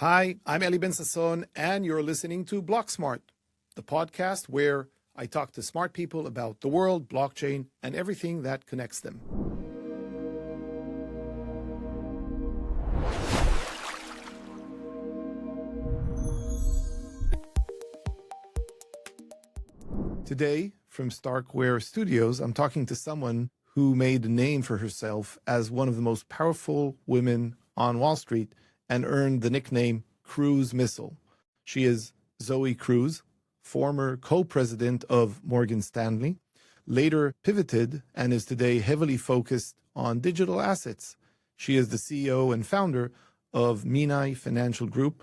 Hi, I'm Eli Ben-Sasson, and you're listening to BlockSmart, the podcast where I talk to smart people about the world, blockchain, and everything that connects them. Today, from Starkware Studios, I'm talking to someone who made a name for herself as one of the most powerful women on Wall Street and earned the nickname Cruise Missile. She is Zoe Cruz, former co-president of Morgan Stanley, later pivoted and is today heavily focused on digital assets. She is the CEO and founder of Menai Financial Group.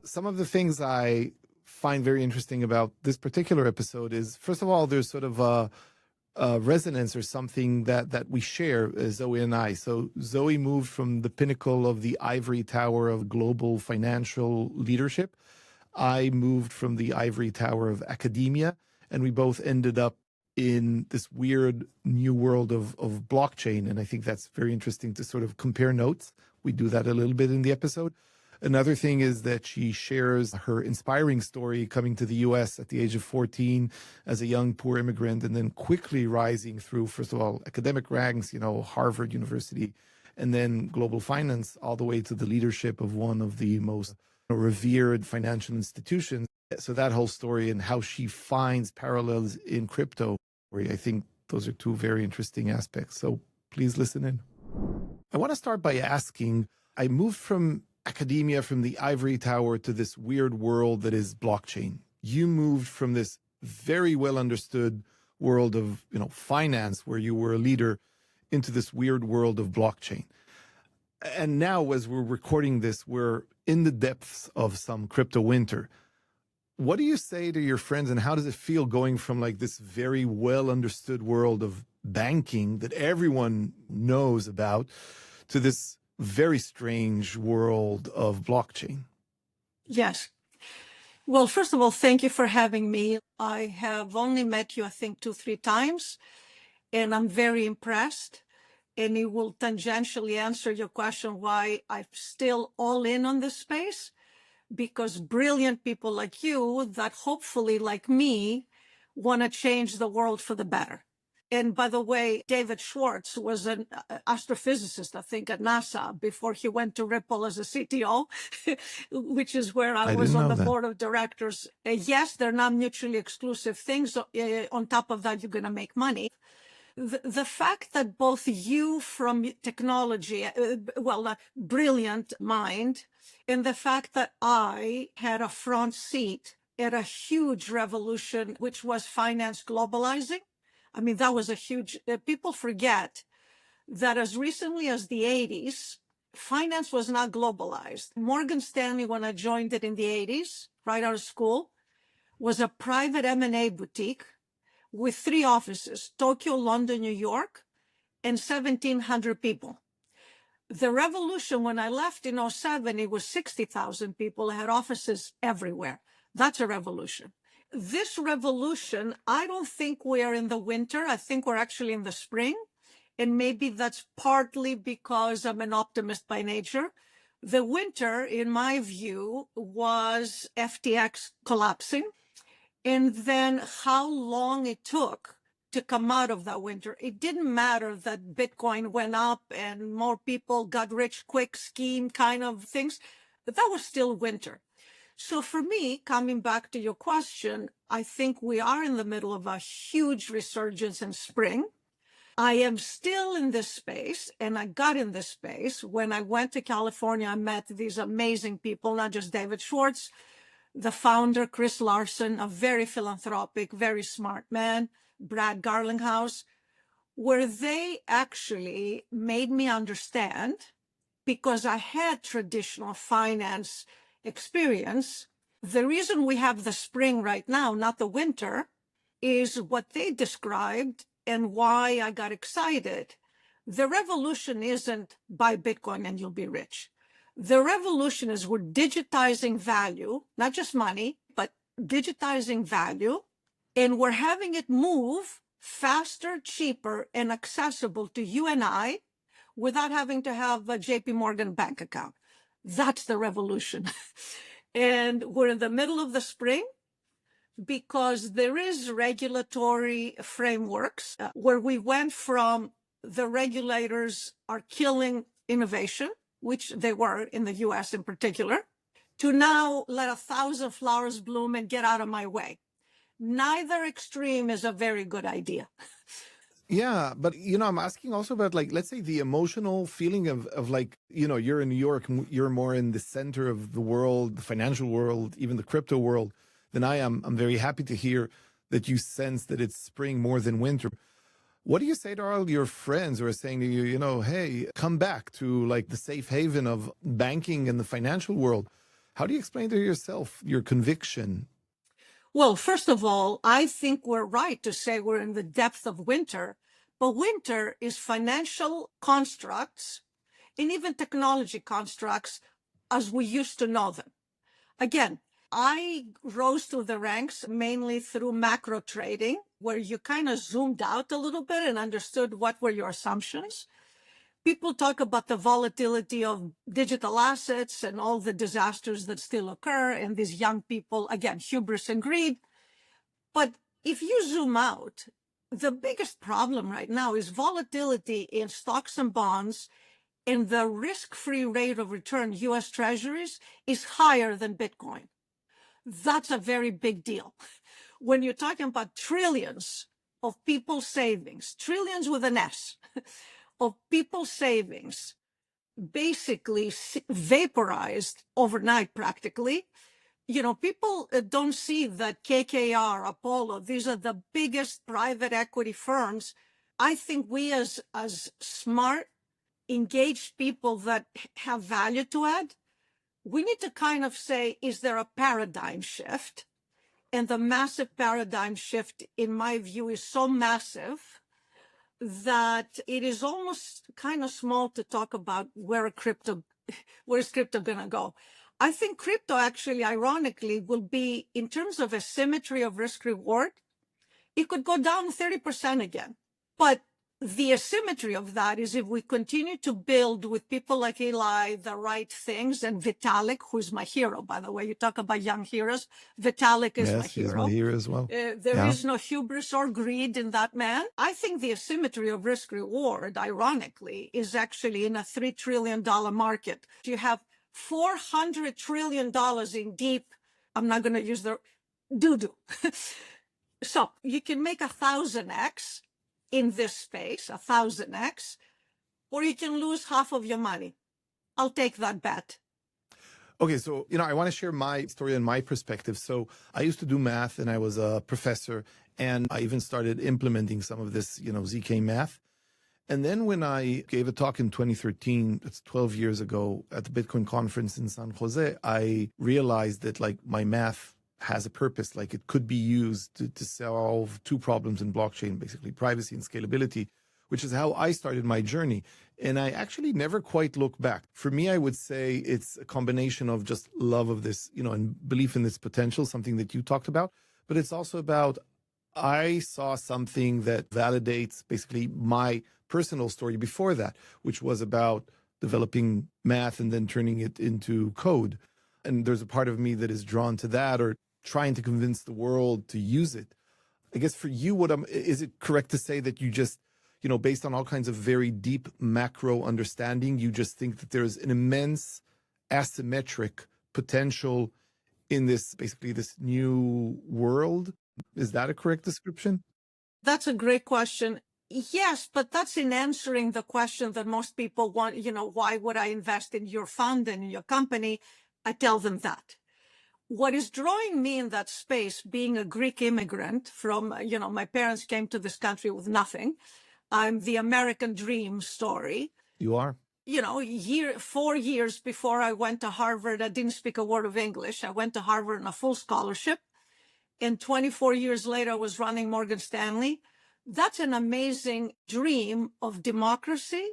Some of the things I find very interesting about this particular episode is, first of all, there's sort of a resonance or something that we share, Zoe and I. So Zoe moved from the pinnacle of the ivory tower of global financial leadership. I moved from the ivory tower of academia, and we both ended up in this weird new world of blockchain. And I think that's very interesting to sort of compare notes. We do that a little bit in the episode. Another thing is that she shares her inspiring story coming to the U.S. at the age of 14 as a young poor immigrant, and then quickly rising through, first of all, academic ranks, Harvard University, and then global finance, all the way to the leadership of one of the most revered financial institutions. So that whole story and how she finds parallels in crypto, I think those are two very interesting aspects. So please listen in. I want to start by asking, I moved from academia, from the ivory tower, to this weird world that is blockchain. You moved from this very well understood world of finance, where you were a leader, into this weird world of blockchain. And now, as we're recording this, we're in the depths of some crypto winter. What do you say to your friends, and how does it feel going from like this very well understood world of banking that everyone knows about to this very strange world of blockchain? Yes. Well, first of all, thank you for having me. I have only met you, I think, 2-3 times, and I'm very impressed. And it will tangentially answer your question why I'm still all in on this space, because brilliant people like you that hopefully, like me, want to change the world for the better. And by the way, David Schwartz was an astrophysicist, I think, at NASA before he went to Ripple as a CTO, which is where I was on the board of directors. Yes, they're not mutually exclusive things. On top of that, you're going to make money. The fact that both you from technology, brilliant mind, and the fact that I had a front seat at a huge revolution, which was finance globalizing. I mean, that was a huge, people forget that as recently as the 80s, finance was not globalized. Morgan Stanley, when I joined it in the 80s, right out of school, was a private M&A boutique with 3 offices, Tokyo, London, New York, and 1,700 people. The revolution, when I left in 2007, it was 60,000 people, had offices everywhere. That's a revolution. This revolution, I don't think we are in the winter. I think we're actually in the spring. And maybe that's partly because I'm an optimist by nature. The winter, in my view, was FTX collapsing. And then how long it took to come out of that winter. It didn't matter that Bitcoin went up and more people got rich quick scheme kind of things, but that was still winter. So for me, coming back to your question, I think we are in the middle of a huge resurgence in spring. I am still in this space, and I got in this space when I went to California. I met these amazing people, not just David Schwartz, the founder, Chris Larson, a very philanthropic, very smart man, Brad Garlinghouse, where they actually made me understand, because I had traditional finance experience, the reason we have the spring right now, not the winter, is what they described and why I got excited. The revolution isn't buy Bitcoin and you'll be rich. The revolution is we're digitizing value, not just money, but digitizing value, and we're having it move faster, cheaper, and accessible to you and I without having to have a JP Morgan bank account. That's the revolution. And we're in the middle of the spring because there is regulatory frameworks where we went from the regulators are killing innovation, which they were in the US in particular, to now let 1,000 flowers bloom and get out of my way. Neither extreme is a very good idea. Yeah, but I'm asking also about, like, let's say the emotional feeling of like, you're in New York, you're more in the center of the world, the financial world, even the crypto world than I am. I'm very happy to hear that you sense that it's spring more than winter. What do you say to all your friends who are saying to you, hey, come back to like the safe haven of banking and the financial world? How do you explain to yourself your conviction? Well, first of all, I think we're right to say we're in the depth of winter, but winter is financial constructs and even technology constructs as we used to know them. Again, I rose through the ranks mainly through macro trading, where you kind of zoomed out a little bit and understood what were your assumptions. People talk about the volatility of digital assets and all the disasters that still occur, and these young people, again, hubris and greed. But if you zoom out, the biggest problem right now is volatility in stocks and bonds, and the risk-free rate of return, US Treasuries, is higher than Bitcoin. That's a very big deal. When you're talking about trillions of people's savings, trillions with an S, of people's savings basically vaporized overnight practically. People don't see that KKR, Apollo, these are the biggest private equity firms. I think we as smart, engaged people that have value to add, we need to kind of say, is there a paradigm shift? And the massive paradigm shift, in my view, is so massive that it is almost kind of small to talk about where's crypto going to go. I think crypto actually, ironically, will be, in terms of asymmetry of risk reward, it could go down 30% again. But the asymmetry of that is if we continue to build with people like Eli the right things, and Vitalik, who's my hero, by the way, you talk about young heroes, Vitalik is my hero. Yes, he's my hero as well. There is no hubris or greed in that man. I think the asymmetry of risk reward, ironically, is actually in a $3 trillion market. You have $400 trillion in deep, I'm not going to use the doo-doo. So you can make 1,000x in this space, 1,000x, or you can lose half of your money. I'll take that bet. Okay, so, I want to share my story and my perspective. So I used to do math and I was a professor, and I even started implementing some of this, ZK math. And then when I gave a talk in 2013, it's 12 years ago, at the Bitcoin conference in San Jose, I realized that like my math has a purpose. Like it could be used to solve two problems in blockchain, basically privacy and scalability, which is how I started my journey. And I actually never quite look back. For me, I would say it's a combination of just love of this, and belief in this potential, something that you talked about. But it's also about, I saw something that validates basically my personal story before that, which was about developing math and then turning it into code. And there's a part of me that is drawn to that, or trying to convince the world to use it. I guess for you, is it correct to say that you just, based on all kinds of very deep macro understanding, you just think that there's an immense asymmetric potential in this, basically this new world? Is that a correct description? That's a great question. Yes, but that's in answering the question that most people want, why would I invest in your fund and in your company? I tell them that. What is drawing me in that space, being a Greek immigrant from, my parents came to this country with nothing. I'm the American dream story. You are. 4 years before I went to Harvard, I didn't speak a word of English. I went to Harvard on a full scholarship. And 24 years later, I was running Morgan Stanley. That's an amazing dream of democracy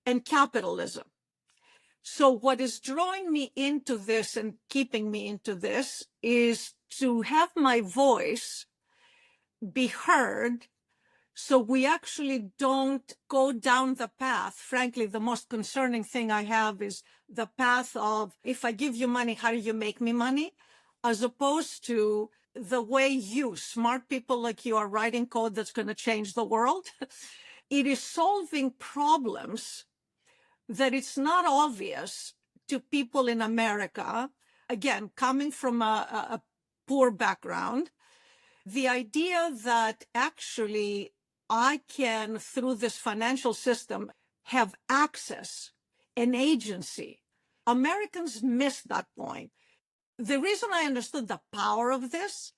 and capitalism. So what is drawing me into this and keeping me into this is to have my voice be heard So we actually don't go down the path. Frankly, the most concerning thing I have is the path of, if I give you money, how do you make me money? As opposed to the way you, smart people like you, are writing code that's going to change the world. It is solving problems that it's not obvious to people in America. Again, coming from a poor background, the idea that actually I can, through this financial system, have access, an agency. Americans miss that point. The reason I understood the power of this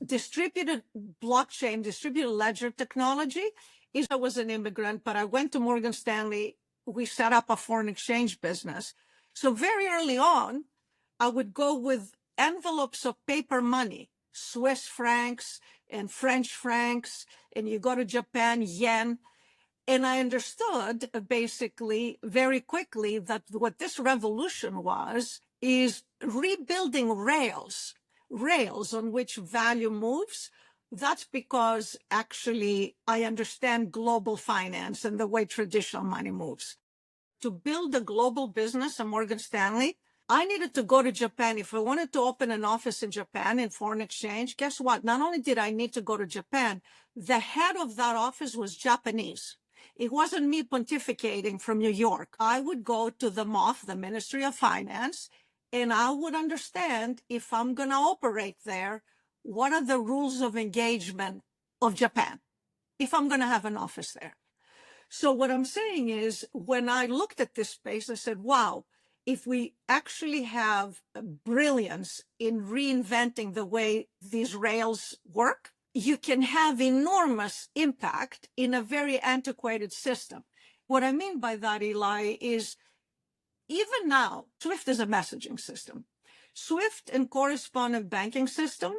distributed blockchain, distributed ledger technology, is I was an immigrant, but I went to Morgan Stanley. We set up a foreign exchange business. So very early on, I would go with envelopes of paper money, Swiss francs and French francs, and you go to Japan, yen. And I understood basically very quickly that what this revolution was is rebuilding rails on which value moves. That's because actually I understand global finance and the way traditional money moves. To build a global business at Morgan Stanley, I needed to go to Japan. If I wanted to open an office in Japan in foreign exchange, guess what? Not only did I need to go to Japan, the head of that office was Japanese. It wasn't me pontificating from New York. I would go to the MOF, the Ministry of Finance, and I would understand, if I'm going to operate there, what are the rules of engagement of Japan if I'm going to have an office there. So what I'm saying is, when I looked at this space, I said, wow, if we actually have brilliance in reinventing the way these rails work, you can have enormous impact in a very antiquated system. What I mean by that, Eli, is even now, SWIFT is a messaging system. SWIFT and correspondent banking system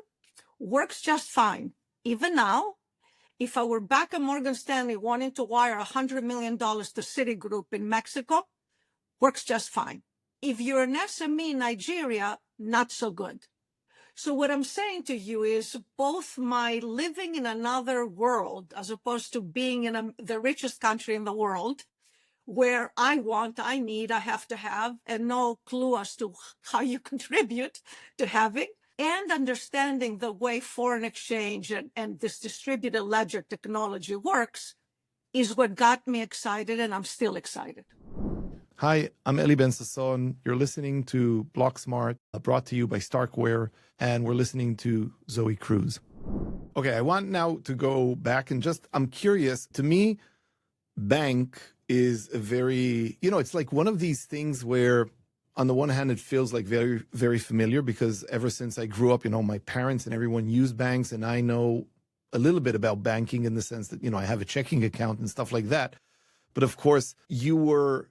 works just fine. Even now, if I were back at Morgan Stanley wanting to wire $100 million to Citigroup in Mexico, works just fine. If you're an SME in Nigeria, not so good. So what I'm saying to you is, both my living in another world, as opposed to being in the richest country in the world, where I need, I have to have, and no clue as to how you contribute to having, and understanding the way foreign exchange and this distributed ledger technology works, is what got me excited, and I'm still excited. Hi, I'm Eli Ben-Sasson. You're listening to Block Smart, brought to you by Starkware, and we're listening to Zoe Cruz. Okay, I want now to go back and I'm curious. To me, bank is a very, it's like one of these things where, on the one hand, it feels like very, very familiar, because ever since I grew up, my parents and everyone used banks, and I know a little bit about banking in the sense that, I have a checking account and stuff like that. But of course, you were,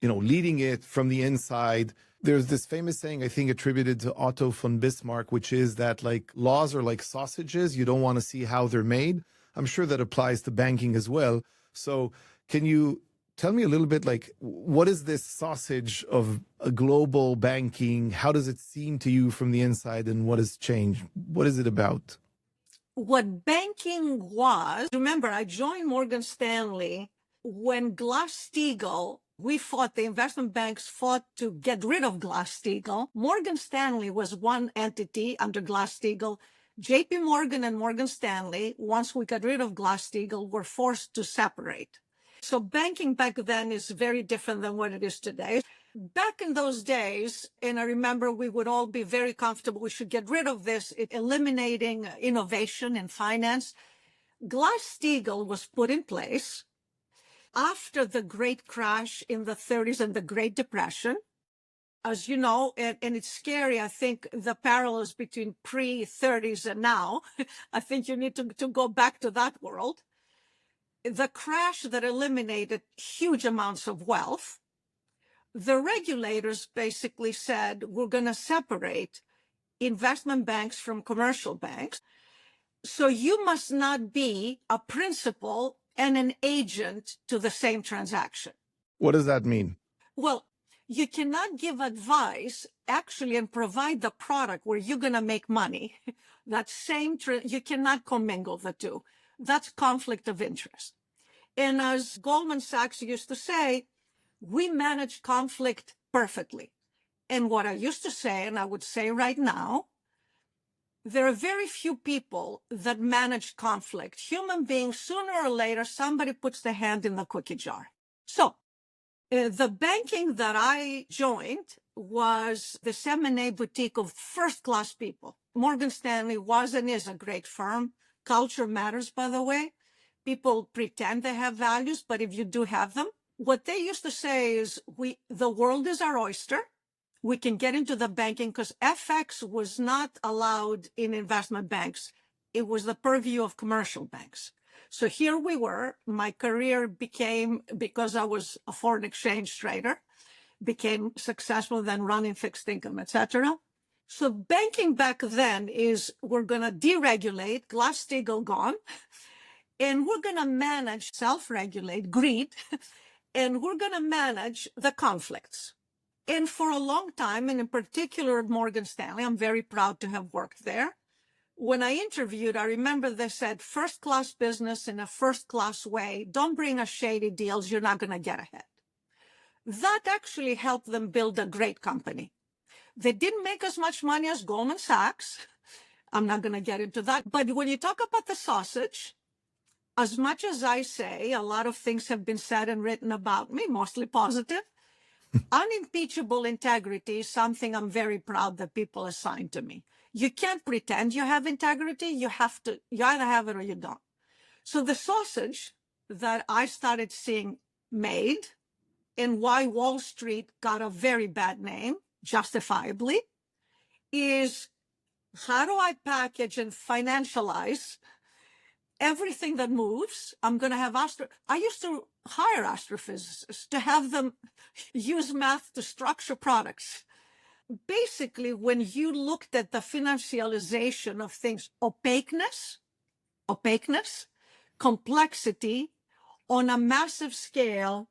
leading it from the inside. There's this famous saying, I think attributed to Otto von Bismarck, which is that, like, laws are like sausages. You don't want to see how they're made. I'm sure that applies to banking as well. So can you tell me a little bit, like, what is this sausage of a global banking? How does it seem to you from the inside, and what has changed? What is it about? What banking was, remember, I joined Morgan Stanley when Glass-Steagall, the investment banks fought to get rid of Glass-Steagall. Morgan Stanley was one entity under Glass-Steagall. JP Morgan and Morgan Stanley, once we got rid of Glass-Steagall, were forced to separate. So banking back then is very different than what it is today. Back in those days, and I remember we would all be very comfortable, we should get rid of this, eliminating innovation in finance. Glass-Steagall was put in place after the great crash in the 30s and the Great Depression. As you know, and it's scary, I think, the parallels between pre-30s and now. I think you need to go back to that world. The crash that eliminated huge amounts of wealth, the regulators basically said, we're going to separate investment banks from commercial banks. So you must not be a principal and an agent to the same transaction. What does that mean? Well, you cannot give advice actually and provide the product where you're going to make money. You cannot commingle the two. That's conflict of interest. And as Goldman Sachs used to say, we manage conflict perfectly. And what I used to say, and I would say right now, there are very few people that manage conflict. Human beings, sooner or later, somebody puts their hand in the cookie jar. So the banking that I joined was the Menai boutique of first-class people. Morgan Stanley was and is a great firm. Culture matters, by the way. People pretend they have values, but if you do have them, what they used to say is, the world is our oyster. We can get into the banking because FX was not allowed in investment banks. It was the purview of commercial banks. So here we were. My career became, because I was a foreign exchange trader, became successful then running fixed income, etc. So banking back then is, we're going to deregulate, Glass-Steagall gone, and we're going to manage, self-regulate, greed, and we're going to manage the conflicts. And for a long time, and in particular at Morgan Stanley, I'm very proud to have worked there. When I interviewed, I remember they said, first-class business in a first-class way. Don't bring us shady deals. You're not going to get ahead. That actually helped them build a great company. They didn't make as much money as Goldman Sachs. I'm not going to get into that. But when you talk about the sausage, as much as I say, a lot of things have been said and written about me, mostly positive. Unimpeachable integrity is something I'm very proud that people assign to me. You can't pretend you have integrity. You either have it or you don't. So the sausage that I started seeing made, and why Wall Street got a very bad name, justifiably, is how do I package and financialize everything that moves? I'm going to have I used to hire astrophysicists to have them use math to structure products. Basically, when you looked at the financialization of things, opaqueness, complexity on a massive scale,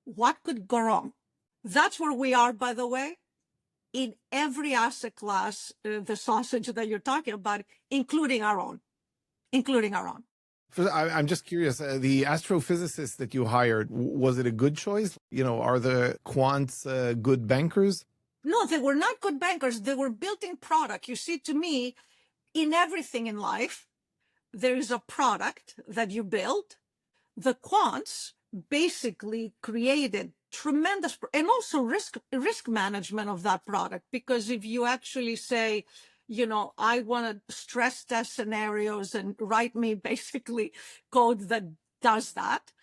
what could go wrong? That's where we are, by the way, in every asset class, the sausage that you're talking about, including our own. I'm just curious, the astrophysicists that you hired, was it a good choice? Are the quants good bankers? No, they were not good bankers. They were building product. You see, to me, in everything in life, there is a product that you build. The quants basically created tremendous, and also risk management of that product. Because if you actually say, I want to stress test scenarios and write me basically code that does that,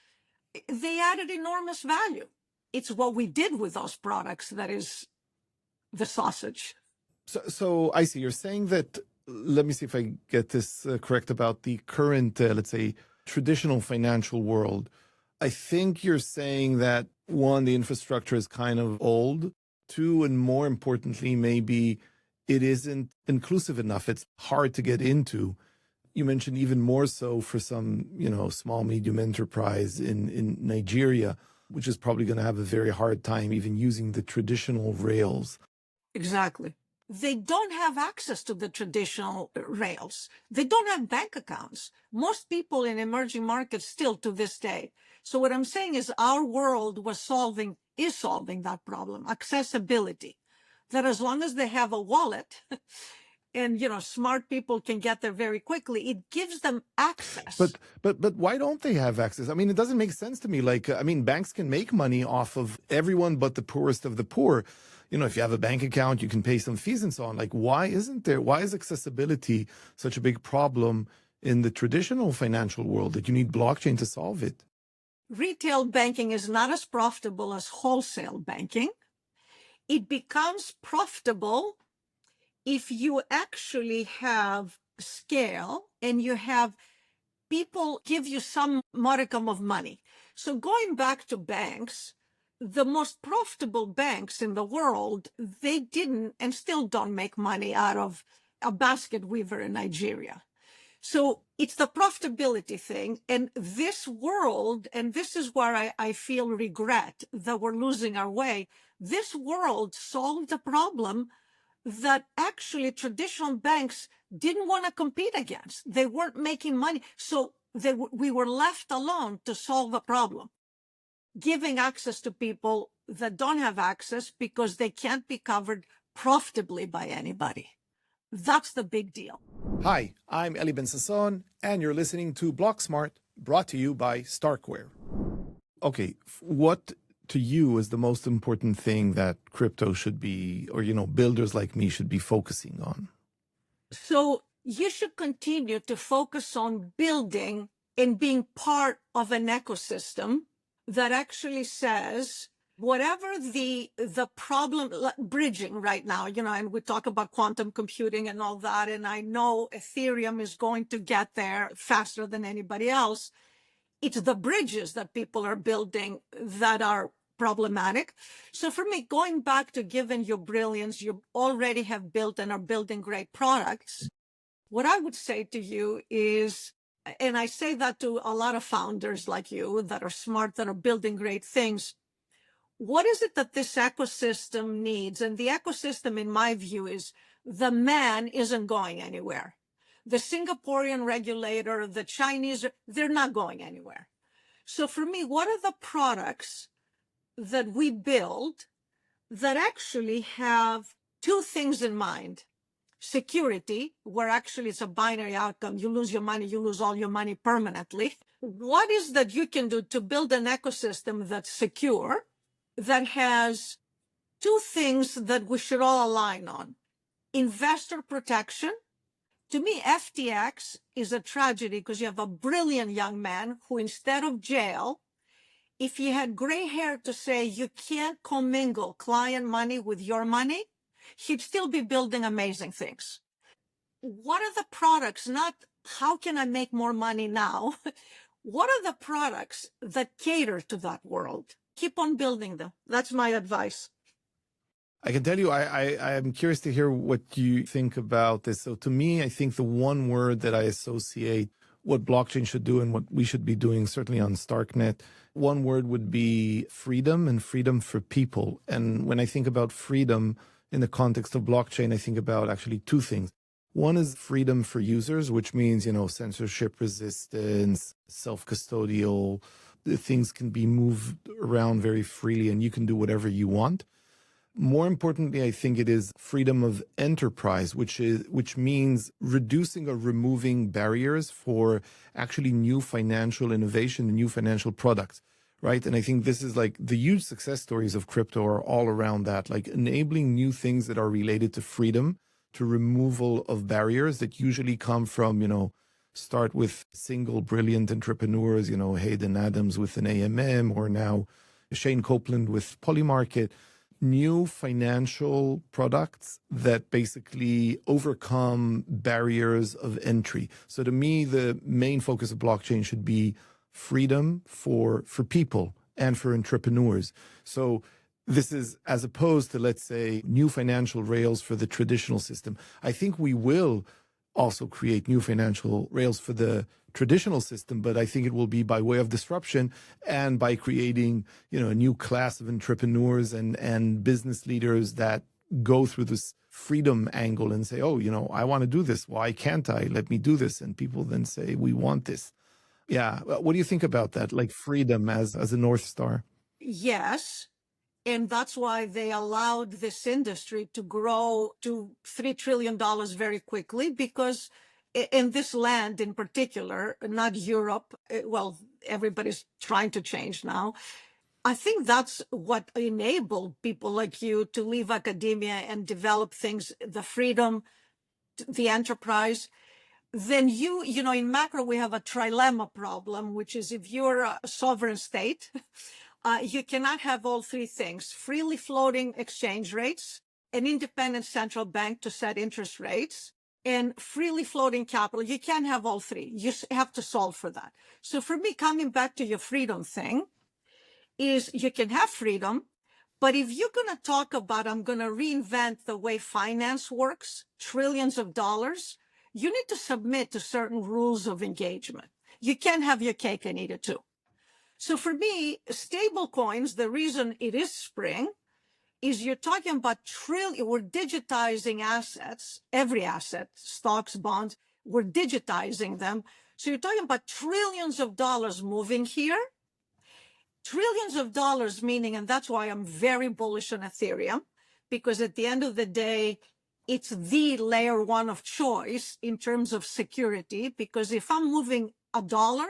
they added enormous value. It's what we did with those products that is the sausage. So I see. You're saying that, let me see if I get this correct about the current, let's say, traditional financial world. I think you're saying that, one, the infrastructure is kind of old. Two, and more importantly, maybe it isn't inclusive enough. It's hard to get into. You mentioned even more so for some, small, medium enterprise in Nigeria, which is probably going to have a very hard time even using the traditional rails. Exactly. They don't have access to the traditional rails. They don't have bank accounts. Most people in emerging markets still to this day. So what I'm saying is our world is solving that problem, accessibility. That as long as they have a wallet and, smart people can get there very quickly, it gives them access. But why don't they have access? I mean, it doesn't make sense to me. Banks can make money off of everyone but the poorest of the poor. If you have a bank account, you can pay some fees and so on. Why is accessibility such a big problem in the traditional financial world that you need blockchain to solve it? Retail banking is not as profitable as wholesale banking. It becomes profitable if you actually have scale and you have people give you some modicum of money. So going back to banks, the most profitable banks in the world, they didn't and still don't make money out of a basket weaver in Nigeria. So it's the profitability thing. And this world, and this is where I feel regret that we're losing our way, this world solved the problem that actually traditional banks didn't want to compete against. They weren't making money. So we were left alone to solve a problem, giving access to people that don't have access because they can't be covered profitably by anybody. That's the big deal. Hi, I'm Eli Ben-Sasson, and you're listening to Block Smart, brought to you by Starkware. Okay, what to you is the most important thing that crypto should be, or, builders like me should be focusing on? So you should continue to focus on building and being part of an ecosystem that actually says, whatever the problem, bridging right now, and we talk about quantum computing and all that, and I know Ethereum is going to get there faster than anybody else. It's the bridges that people are building that are problematic. So for me, going back to given your brilliance, you already have built and are building great products. What I would say to you is, and I say that to a lot of founders like you that are smart, that are building great things, what is it that this ecosystem needs? And the ecosystem, in my view, is the man isn't going anywhere. The Singaporean regulator, the Chinese, they're not going anywhere. So for me, what are the products that we build that actually have two things in mind? Security, where actually it's a binary outcome. You lose your money, you lose all your money permanently. What is that you can do to build an ecosystem that's secure, that has two things that we should all align on? Investor protection. To me, FTX is a tragedy because you have a brilliant young man who, instead of jail, if he had gray hair to say you can't commingle client money with your money, he'd still be building amazing things. What are the products? Not how can I make more money now? What are the products that cater to that world? Keep on building them. That's my advice. I can tell you, I am curious to hear what you think about this. So to me, I think the one word that I associate what blockchain should do and what we should be doing, certainly on StarkNet, one word would be freedom, and freedom for people. And when I think about freedom in the context of blockchain, I think about actually two things. One is freedom for users, which means, censorship resistance, self-custodial, things can be moved around very freely and you can do whatever you want. More importantly, I think it is freedom of enterprise, which means reducing or removing barriers for actually new financial innovation and new financial products, right? And I think this is like the huge success stories of crypto are all around that, like enabling new things that are related to freedom, to removal of barriers that usually come from, start with single brilliant entrepreneurs, Hayden Adams with an AMM, or now Shane Copeland with Polymarket. New financial products that basically overcome barriers of entry. So to me, the main focus of blockchain should be freedom for people and for entrepreneurs. So this is as opposed to, let's say, new financial rails for the traditional system. I think we will also create new financial rails for the traditional system, but I think it will be by way of disruption and by creating, a new class of entrepreneurs and business leaders that go through this freedom angle and say, oh, I want to do this. Why can't I? Let me do this. And people then say, we want this. Yeah. What do you think about that? Like freedom as a North Star? Yes. And that's why they allowed this industry to grow to $3 trillion very quickly, because in this land in particular, not Europe, well, everybody's trying to change now. I think that's what enabled people like you to leave academia and develop things, the freedom, the enterprise. Then in macro, we have a trilemma problem, which is if you're a sovereign state, you cannot have all three things: freely floating exchange rates, an independent central bank to set interest rates, and freely floating capital. You can't have all three. You have to solve for that. So for me, coming back to your freedom thing, is you can have freedom, but if you're going to talk about, I'm going to reinvent the way finance works, trillions of dollars, you need to submit to certain rules of engagement. You can't have your cake and eat it too. So for me, stable coins, the reason it is spring is you're talking about we're digitizing assets, every asset, stocks, bonds, we're digitizing them. So you're talking about trillions of dollars moving here. Trillions of dollars meaning, and that's why I'm very bullish on Ethereum, because at the end of the day, it's the layer one of choice in terms of security. Because if I'm moving $1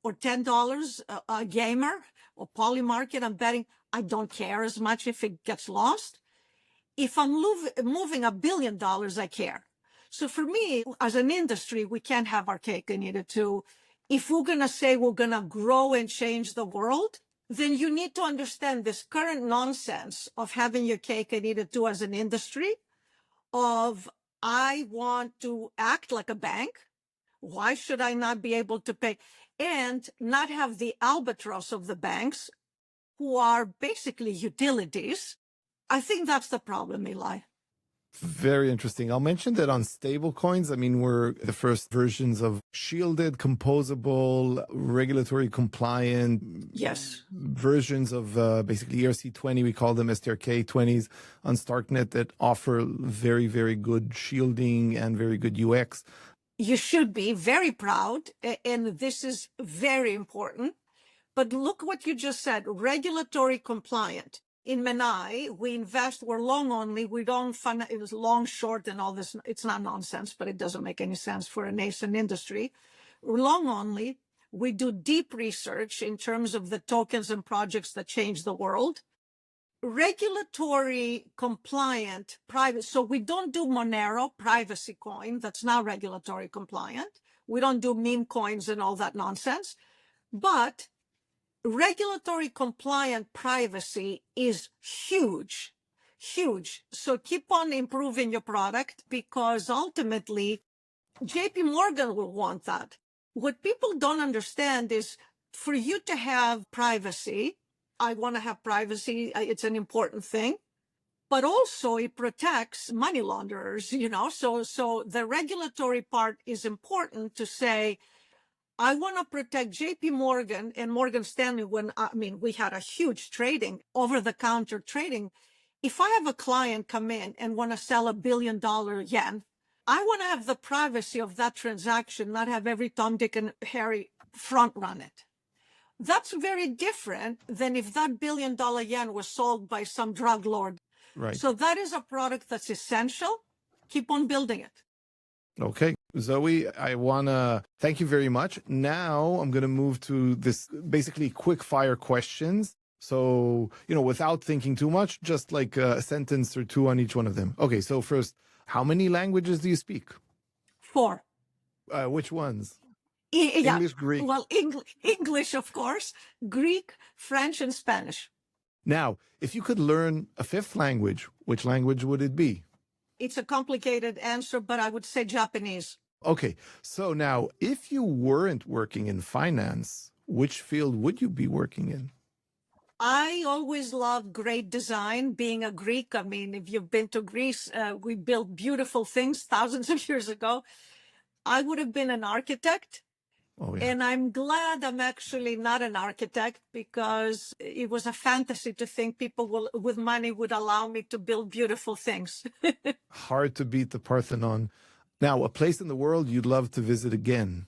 or $10, a gamer or Polymarket, I'm betting I don't care as much if it gets lost. If I'm moving $1 billion, I care. So for me, as an industry, we can't have our cake and eat it too. If we're going to say we're going to grow and change the world, then you need to understand this current nonsense of having your cake and eat it too as an industry, of I want to act like a bank. Why should I not be able to pay and not have the albatross of the banks who are basically utilities? I think that's the problem, Eli. Very interesting. I'll mention that on stable coins, I mean, we're the first versions of shielded, composable, regulatory compliant Yes. versions of basically ERC20. We call them STRK20s on Starknet that offer very, very good shielding and very good UX. You should be very proud, and this is very important. But look what you just said, regulatory compliant. In Menai, we invest, we're long only, we don't fund, it was long, short, and all this. It's not nonsense, but it doesn't make any sense for a nascent industry. We're long only, we do deep research in terms of the tokens and projects that change the world. Regulatory compliant private, so we don't do Monero, privacy coin, that's not regulatory compliant. We don't do meme coins and all that nonsense. But regulatory compliant privacy is huge, huge. So keep on improving your product, because ultimately JP Morgan will want that. What people don't understand is for you to have privacy, I want to have privacy, it's an important thing, but also it protects money launderers, so the regulatory part is important to say, I want to protect JP Morgan and Morgan Stanley we had a huge trading, over-the-counter trading. If I have a client come in and want to sell $1 billion yen, I want to have the privacy of that transaction, not have every Tom, Dick, and Harry front run it. That's very different than if that $1 billion yen was sold by some drug lord. Right. So that is a product that's essential. Keep on building it. Okay. Zoe, I want to thank you very much. Now I'm going to move to this basically quick fire questions. So, without thinking too much, just like a sentence or two on each one of them. Okay. So first, how many languages do you speak? 4. Which ones? Yeah. English, Greek. Well, English, of course, Greek, French, and Spanish. Now, if you could learn a 5th language, which language would it be? It's a complicated answer, but I would say Japanese. Okay. So now, if you weren't working in finance, which field would you be working in? I always loved great design. Being a Greek, if you've been to Greece, we built beautiful things thousands of years ago. I would have been an architect. Oh, yeah. And I'm glad I'm actually not an architect, because it was a fantasy to think people with money would allow me to build beautiful things. Hard to beat the Parthenon. Now, a place in the world you'd love to visit again?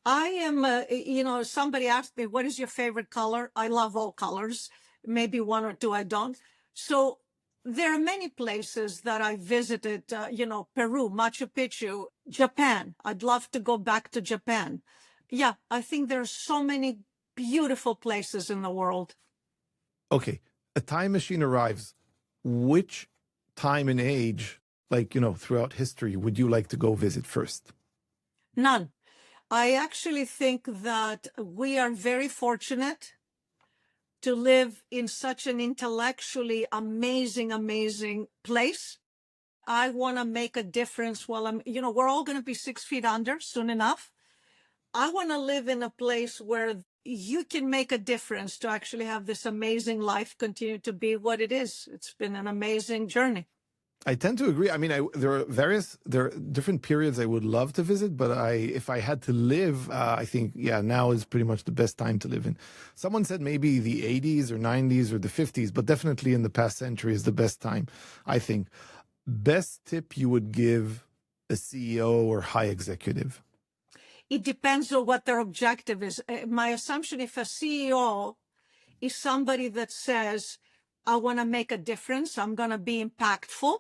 I am, somebody asked me, what is your favorite color? I love all colors. Maybe one or two I don't. So there are many places that I visited, Peru, Machu Picchu, Japan. I'd love to go back to Japan. Yeah, I think there are so many beautiful places in the world. Okay, a time machine arrives. Which time and age, throughout history, would you like to go visit first? None. I actually think that we are very fortunate to live in such an intellectually amazing, amazing place. I want to make a difference while we're all going to be 6 feet under soon enough. I want to live in a place where you can make a difference to actually have this amazing life continue to be what it is. It's been an amazing journey. I tend to agree. There are different periods I would love to visit, but if I had to live, I think, now is pretty much the best time to live in. Someone said maybe the 80s or 90s or the 50s, but definitely in the past century is the best time, I think. Best tip you would give a CEO or high executive? It depends on what their objective is. My assumption, if a CEO is somebody that says, I want to make a difference, I'm going to be impactful,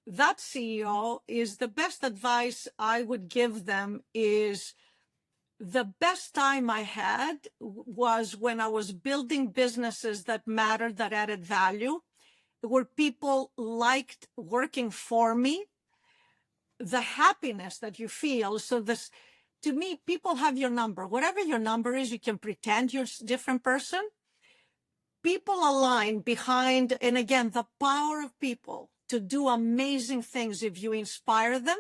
that CEO is the best advice I would give them is the best time I had was when I was building businesses that mattered, that added value, where people liked working for me, the happiness that you feel. So this, to me, people have your number. Whatever your number is, you can pretend you're a different person. People align behind, and again, the power of people to do amazing things if you inspire them.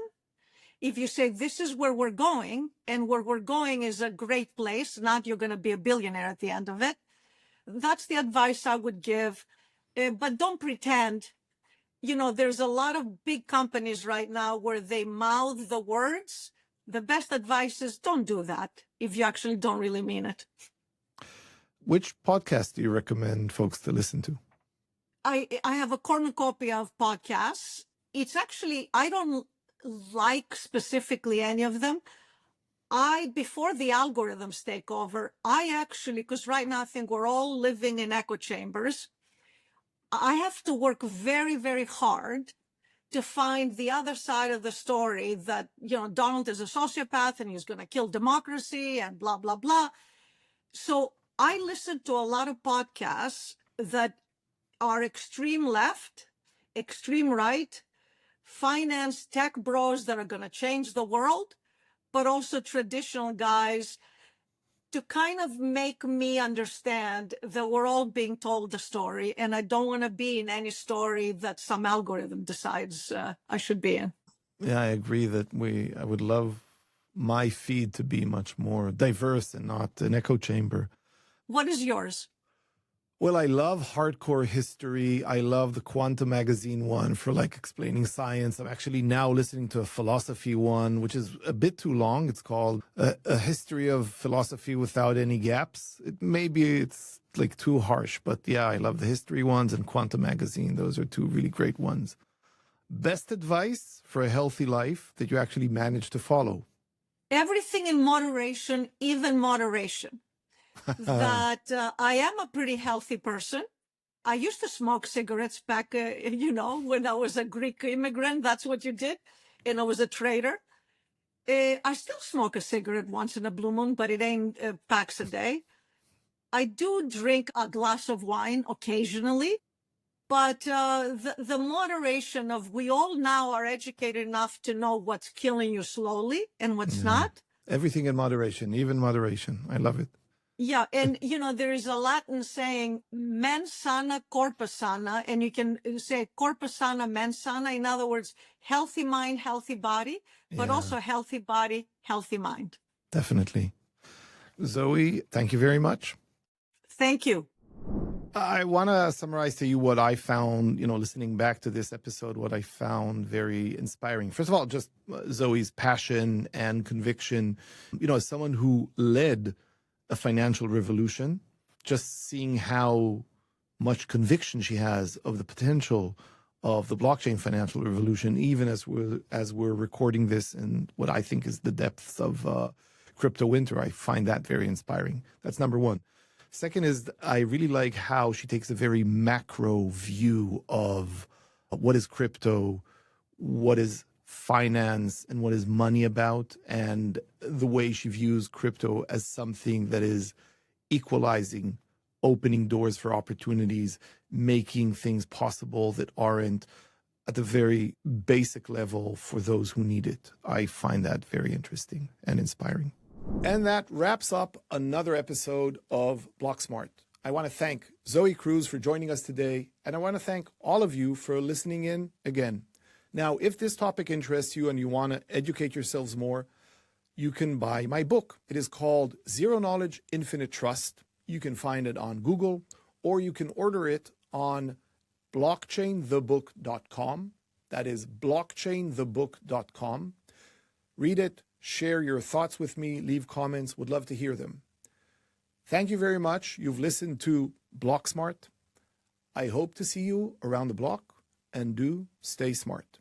If you say, this is where we're going, and where we're going is a great place, not you're going to be a billionaire at the end of it. That's the advice I would give. But don't pretend. You know, there's a lot of big companies right now where they mouth the words. The best advice is don't do that if you actually don't really mean it. Which podcast do you recommend folks to listen to? I have a cornucopia of podcasts. It's actually, I don't like specifically any of them. Before the algorithms take over, I actually, because right now I think we're all living in echo chambers, I have to work very, very hard to find the other side of the story that, you know, Donald is a sociopath and he's going to kill democracy and blah, blah, blah. So I listen to a lot of podcasts that are extreme left, extreme right, finance tech bros that are going to change the world, but also traditional guys to kind of make me understand that we're all being told the story, and I don't want to be in any story that some algorithm decides I should be in. Yeah, I agree that I would love my feed to be much more diverse and not an echo chamber. What is yours? Well, I love hardcore history. I love the Quantum Magazine one for like explaining science. I'm actually now listening to a philosophy one, which is a bit too long. It's called A History of Philosophy Without Any Gaps. Maybe it's like too harsh, but yeah, I love the history ones and Quantum Magazine. Those are two really great ones. Best advice for a healthy life that you actually managed to follow? Everything in moderation, even moderation. That I am a pretty healthy person. I used to smoke cigarettes back, when I was a Greek immigrant. That's what you did. And I was a trader. I still smoke a cigarette once in a blue moon, but it ain't packs a day. I do drink a glass of wine occasionally. But the moderation of we all now are educated enough to know what's killing you slowly and what's not. Everything in moderation, even moderation. I love it. Yeah, and there is a Latin saying mens sana corpus sana, and you can say corpus sana mens sana. In other words, healthy mind, healthy body, but also healthy body, healthy mind. Definitely. Zoe, thank you very much. Thank you. I want to summarize to you what I found, listening back to this episode, what I found very inspiring. First of all, just Zoe's passion and conviction, as someone who led a financial revolution, just seeing how much conviction she has of the potential of the blockchain financial revolution, even as we're recording this in what I think is the depths of crypto winter. I find that very inspiring. That's number one. Second is I really like how she takes a very macro view of what is crypto, what is finance, and what is money about, and the way she views crypto as something that is equalizing, opening doors for opportunities, making things possible that aren't at the very basic level for those who need it. I find that very interesting and inspiring. And that wraps up another episode of BlockSmart. I want to thank Zoe Cruz for joining us today, and I want to thank all of you for listening in again. Now, if this topic interests you and you want to educate yourselves more, you can buy my book. It is called Zero Knowledge, Infinite Trust. You can find it on Google, or you can order it on blockchainthebook.com. That is blockchainthebook.com. Read it, share your thoughts with me, leave comments. Would love to hear them. Thank you very much. You've listened to BlockSmart. I hope to see you around the block, and do stay smart.